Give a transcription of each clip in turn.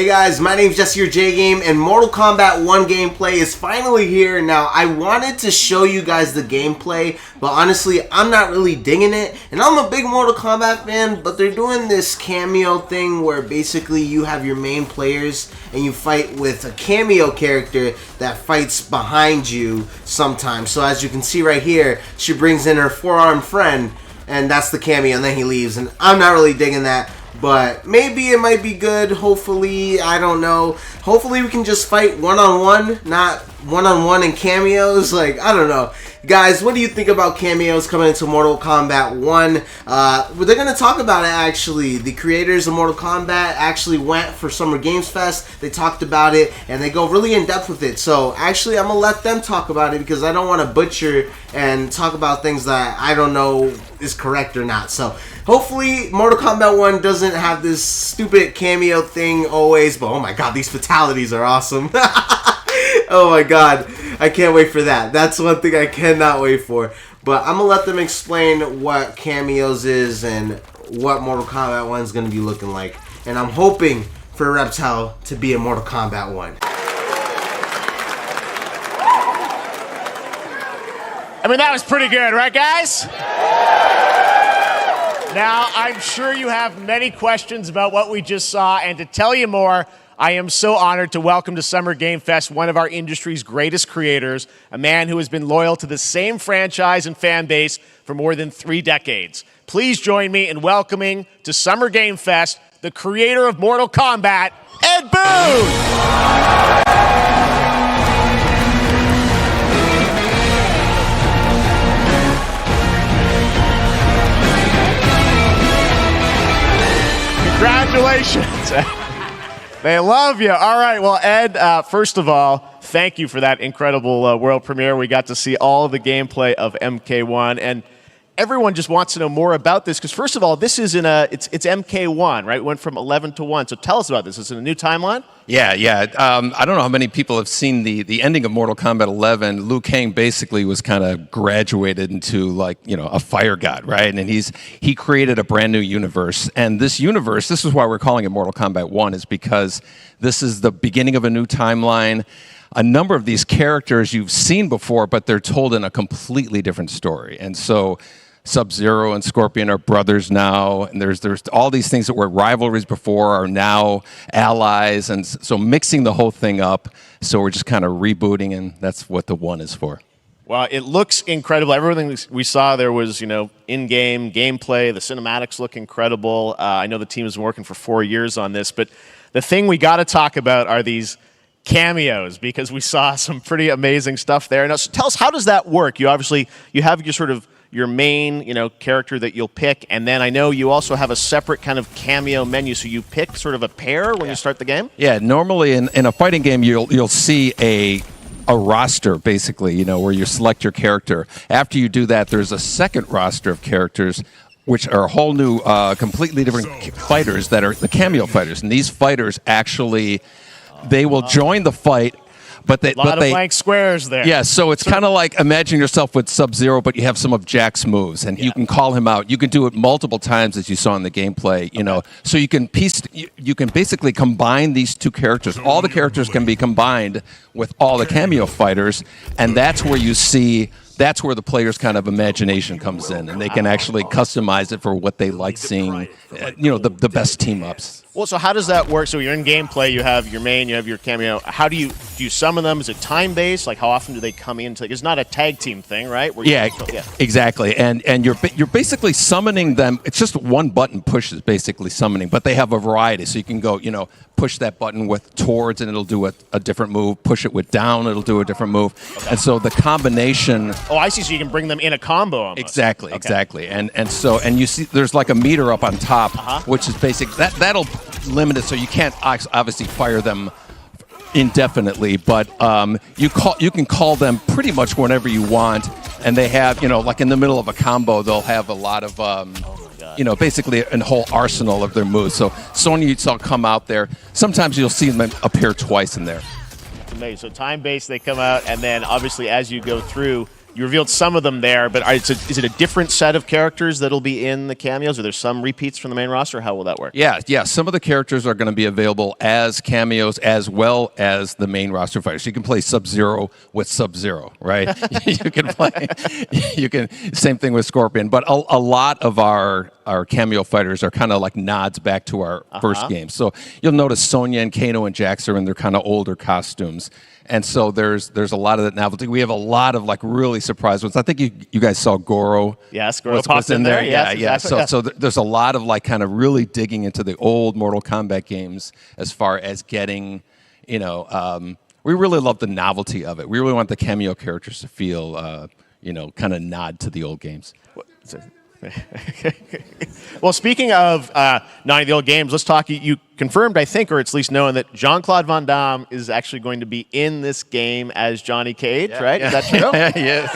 Hey guys, my name is Jesse, your J-Game, and Mortal Kombat 1 gameplay is finally here. Now, I wanted to show you guys the gameplay, but honestly, I'm not really digging it. And I'm a big Mortal Kombat fan, but they're doing this cameo thing where basically you have your main players and you fight with a cameo character that fights behind you sometimes. So as you can see right here, she brings in her four-armed friend, and that's the cameo, and then he leaves. And I'm not really digging that. But maybe it might be good, hopefully, I don't know. Hopefully we can just fight one-on-one, not one-on-one in cameos. Like, I don't know. Guys, what do you think about cameos coming into Mortal Kombat 1? They're going to talk about it, actually. The creators of Mortal Kombat actually went for Summer Games Fest. They talked about it, and they go really in-depth with it. So, actually, I'm going to let them talk about it because I don't want to butcher and talk about things that I don't know is correct or not. So, hopefully, Mortal Kombat 1 doesn't have this stupid cameo thing always. But, oh my god, these fatalities are awesome. Oh my god, I can't wait for that. That's one thing I cannot wait for. But I'm going to let them explain what cameos is and what Mortal Kombat 1 is going to be looking like. And I'm hoping for Reptile to be in Mortal Kombat 1. I mean, that was pretty good, right, guys? Now, I'm sure you have many questions about what we just saw, and to tell you more, I am so honored to welcome to Summer Game Fest one of our industry's greatest creators, a man who has been loyal to the same franchise and fan base for more than 3 decades. Please join me in welcoming to Summer Game Fest the creator of Mortal Kombat, Ed Boon! Congratulations. They love you. All right. Well, Ed, first of all, thank you for that incredible world premiere. We got to see all of the gameplay of MK1, and everyone just wants to know more about this because, first of all, this is it's MK1, right? It went from 11 to 1. So tell us about this. Is it a new timeline? Yeah. I don't know how many people have seen the ending of Mortal Kombat 11. Liu Kang basically was kind of graduated into a fire god, right? And he created a brand new universe. And this universe, this is why we're calling it Mortal Kombat 1, is because this is the beginning of a new timeline. A number of these characters you've seen before, but they're told in a completely different story. And so Sub-Zero and Scorpion are brothers now, and there's all these things that were rivalries before are now allies, and so mixing the whole thing up. So we're just kind of rebooting, and that's what the 1 is for. Well, it looks incredible. Everything we saw there was, in-game gameplay. The cinematics look incredible. I know the team has been working for 4 years on this, but the thing we got to talk about are these cameos, because we saw some pretty amazing stuff there. Now, so tell us, how does that work? You have your main, character that you'll pick, and then I know you also have a separate kind of cameo menu, so you pick sort of a pair when you start the game? Yeah, normally in a fighting game, you'll see a roster, basically, where you select your character. After you do that, there's a second roster of characters, which are a whole new, completely different fighters that are the cameo fighters. And these fighters actually, they will join the fight, but they... A lot of blank squares there. Yeah, so it's kind of like, imagine yourself with Sub-Zero, but you have some of Jack's moves, and you can call him out. You can do it multiple times, as you saw in the gameplay, So you can basically combine these two characters. All the characters can be combined with all the cameo fighters, and that's where you see... That's where the player's kind of imagination comes in, and they can actually customize it for what they like seeing, the best team-ups. Well, so how does that work? So you're in gameplay, you have your main, you have your cameo. How do you summon them? Is it time-based? Like, how often do they come in? It's not a tag team thing, right? Exactly. And you're basically summoning them. It's just one button push is basically summoning, but they have a variety. So you can go, push that button with towards, and it'll do a different move. Push it with down, it'll do a different move. Okay. And so the combination... Oh, I see. So you can bring them in a combo almost. Exactly. And you see there's like a meter up on top, which is basic. That'll limit it, so you can't obviously fire them indefinitely, but you can call them pretty much whenever you want, and they have, like in the middle of a combo, they'll have a lot of basically a whole arsenal of their moves. So Sonya saw come out there. Sometimes you'll see them appear twice in there. Amazing. So time-based, they come out, and then obviously as you go through, You revealed some of them there, but is it a different set of characters that'll be in the cameos? Are there some repeats from the main roster? How will that work? Yeah. Some of the characters are going to be available as cameos as well as the main roster fighters. You can play Sub-Zero with Sub-Zero, right? You can play. Same thing with Scorpion. But a lot of our cameo fighters are kind of like nods back to our first game. So you'll notice Sonya and Kano and Jax are in their kind of older costumes. And so there's a lot of that novelty. We have a lot of like really surprise ones. I think you guys saw Goro. Yes, Goro popped in there. Yeah. Exactly. So there's a lot of like kind of really digging into the old Mortal Kombat games as far as getting, we really love the novelty of it. We really want the cameo characters to feel, kind of nod to the old games. Well, speaking of not the old games, let's talk. You confirmed, I think, or it's at least known, that Jean-Claude Van Damme is actually going to be in this game as Johnny Cage, right? Is that true? Yes.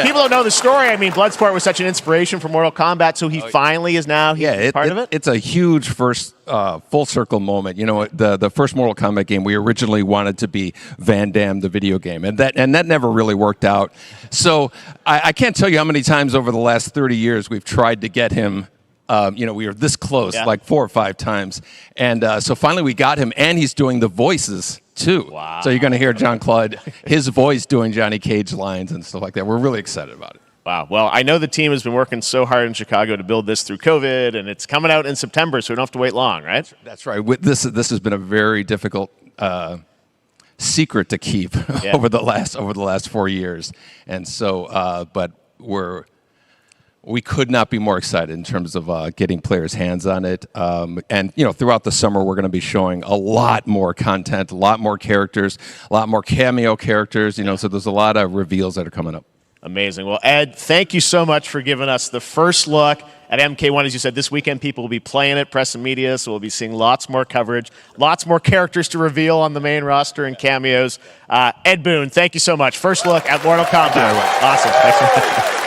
People don't know the story. I mean, Bloodsport was such an inspiration for Mortal Kombat, so he finally is now part of it? It's a huge first full circle moment. The first Mortal Kombat game, we originally wanted to be Van Damme, the video game, and that never really worked out. So I can't tell you how many times over the last 30 years we've tried to get him. We were this close, like 4 or 5 times. And so finally we got him, and he's doing the voices, too. Wow. So you're going to hear Jean-Claude, his voice doing Johnny Cage lines and stuff like that. We're really excited about it. Wow. Well, I know the team has been working so hard in Chicago to build this through COVID, and it's coming out in September, so we don't have to wait long, right? That's right. This has been a very difficult secret to keep over the last 4 years. And so, but we could not be more excited in terms of getting players' hands on it. And throughout the summer, we're going to be showing a lot more content, a lot more characters, a lot more cameo characters. So there's a lot of reveals that are coming up. Amazing. Well, Ed, thank you so much for giving us the first look at MK1. As you said, this weekend people will be playing it, press and media, so we'll be seeing lots more coverage, lots more characters to reveal on the main roster and cameos. Ed Boon, thank you so much. First look at Mortal Kombat. Awesome. Thanks.